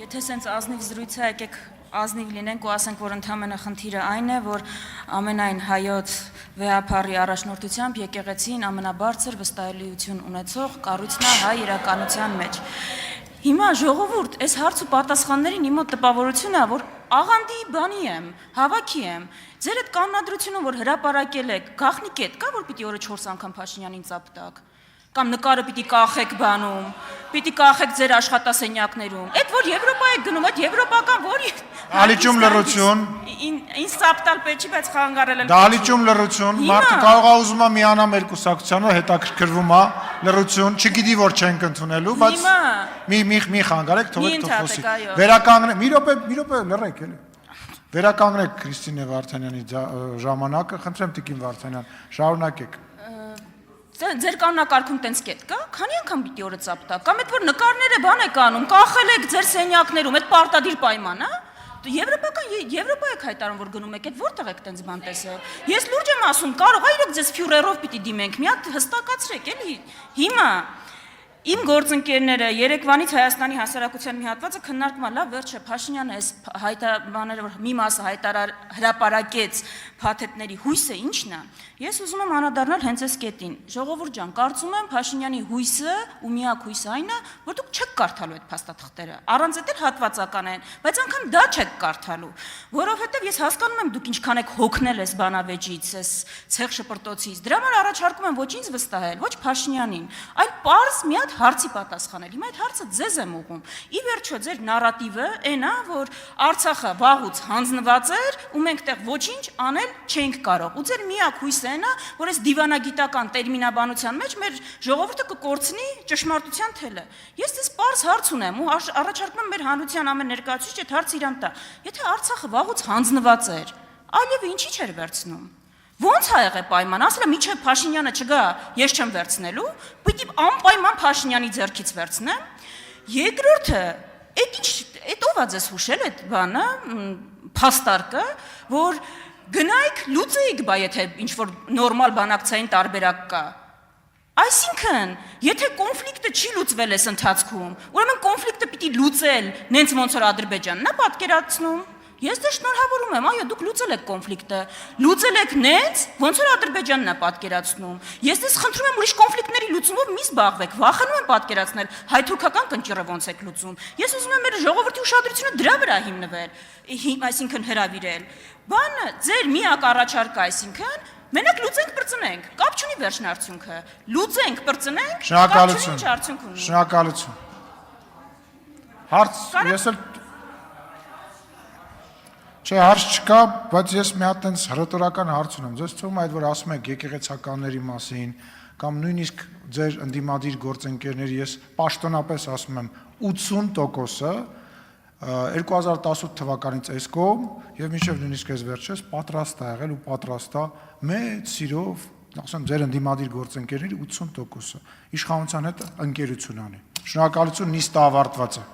Եթե սենց ազնիվ զրույց է, եկեք ազնիվ լինենք ու ասենք, որ ընդհանրապես խնդիրը այն է, որ ամենայն հայոց վեհապարի առաջնորդությամբ եկեղեցին ամենաբարձր վստահելիություն ունեցող կառույցն է հայ իրականության մեջ։ Հիմա ժողովուրդ, այս հարց ու պատասխաններին իմ մոտ տպավորություն է, որ աղանդի բանի եմ, հավաքի եմ։ Ձեր այդ կանոնադրությունը, որ հրապարակել եք, գաղտնի կետ կա, որ պիտի օրը 4 անգամ Փաշինյանին ծափ տաք։ Կամ նկարը պիտի կախեք բանում, պիտի կախեք ձեր աշխատասենյակներում։ Այդ որ Եվրոպա եք գնում, այդ եվրոպական որի Դալիճում լռություն։ Ինձ սապտալ պետք չի, բայց խանգարել եմ։ Դալիճում լռություն, մարդը կարող է ուզում է միանա մեր կուսակցությանը, հետաքրքրվում է, լռություն, չգիտի որ չենք ընդունելու, բայց մի խանգարեք, թողեք խոսի։ Վերականգնեք, մի րոպե լռեք էլի։ Վերականգնեք Քրիստինե Վարդանյանի ժամանակը, խնդրեմ Տիկին Վարդանյան, շարունակեք։ Ձեր կանոնակարգում տենց կետ կա, քանի անգամ պիտի օրը ծափ տա, կամ այդ որ նկարները բան եք անում, կախել եք ձեր սենյակներում, այդ պարտադիր պայման, հա? Եվրոպա եք հայտարարում, որ գնում եք, այդ որտեղ եք տենց բան տեսել։ Ես լուրջ եմ ասում, կարող է իրոք ձեզ ֆյուրերով պիտի դիմենք, մի հատ հստակացրեք, էլի։ Հիմա իմ գործընկերները Երևանից Հայաստանի հասարակության մի հատվածը քննարկում են, լավ, վերջը Փաշինյանը այս հայտարարները, որ մի մասը հրապարակեց փաթեթների հույսը ի՞նչն է։ Ես ուզում եմ անդրադառնալ հենց այս կետին։ Ժողովուրդ ջան, կարծում եմ Փաշինյանի հույսը ու միակ հույսը այն է, որ դուք չեք կարդալու այդ փաստաթղթերը։ Առանց այդ էլ հատվածական են, բայց անգամ դա չեք կարդալու, որովհետև ես հասկանում եմ դուք ինչքան եք հոգնել այս բանավեճից, այս ցեղ շպրտոցից։ Դրա համար առաջարկում եմ ոչ ինձ վստահել, ոչ Փաշինյանին, այլ պարզ մի հատ հարցի պատասխանել։ Հիմա այդ հարցը ձեզ եմ ուղղում։ Ի վերջո ձեր նարատիվը այն է, որ Արցախը վաղուց հանձնված էր ու մենք տեղ ոչինչ անել չենք կարող։ Ու ձեր միակ հույսը այն է, որ այս դիվանագիտական տերմինաբանության մեջ մեր ժողովուրդը կկորցնի ճշմարտության թելը։ Ես դες պարզ հարց ունեմ ու առաջարկում եմ մեր հանրության ամեն ներկայացուցիչ այդ հարցը իրան տա։ Եթե Արցախը վաղուց հանձնված էր, այլև ինչի՞ չէր վերցնում։ Ոնց ա եղել պայման, ասել եմ միջև Փաշինյանը չգա, ես չեմ վերցնելու, պիտի անպայման Փաշինյանի ձեռքից վերցնեմ։ Երկրորդը, այդ ով ա ձեզ հուշել այդ բանը, փաստարկը, որ գնայք լուծեիք, բա եթե ինչ-որ նորմալ բանակցային տարբերակ կա։ Այսինքն, եթե կոնֆլիկտը չի լուծվել այս ընթացքում, ուրեմն կոնֆլիկտը պիտի լուծել, նենց ոնց որ Ադրբեջանն է պատկերացնում։ Ես դե շնորհավորում եմ, այո, դուք լուծել եք կոնֆլիկտը, լուծել եք նենց, ոնց որ Ադրբեջանն է պատկերացնում։ Ես դες խնդրում եմ ուրիշ կոնֆլիկտների լուծումով մի զբաղվեք, վախենում եմ պատկերացնել հայ-թուրքական կնճիռը ոնց եք լուծում։ Ես ուզում եմ մեր ժողովրդի ուշադրությունը դրա վրա հիմնվել, այսինքն հրավիրել։ Բանը ձեր միակ առաջարկը, այսինքն մենակ լուծենք բրծնենք, կապ չունի վերջն արդյունքը։ Լուծենք բրծնենք, կապ չունի արդյունք ունի։ Շնորհակալություն։ Հարց, ես էլ Չէ, հարց չկա, բայց ես մի հատ տենց հռետորական հարց ունեմ։ Ձեզ թվում է այդ որ ասում եք եկեղեցականների մասին, կամ նույնիսկ ձեր ընդդիմադիր գործընկերների, ես պաշտոնապես ասում եմ 80%-ը 2018 թվականից այս կողմ եւ մինչեւ նույնիսկ այս վերջերս պատրաստ է եղել ու պատրաստ է մեծ սիրով, ասեմ ձեր ընդդիմադիր գործընկերների 80%-ը իշխանության հետ ընկերություն անի։ Շնորհակալություն, նիստը ավարտված է։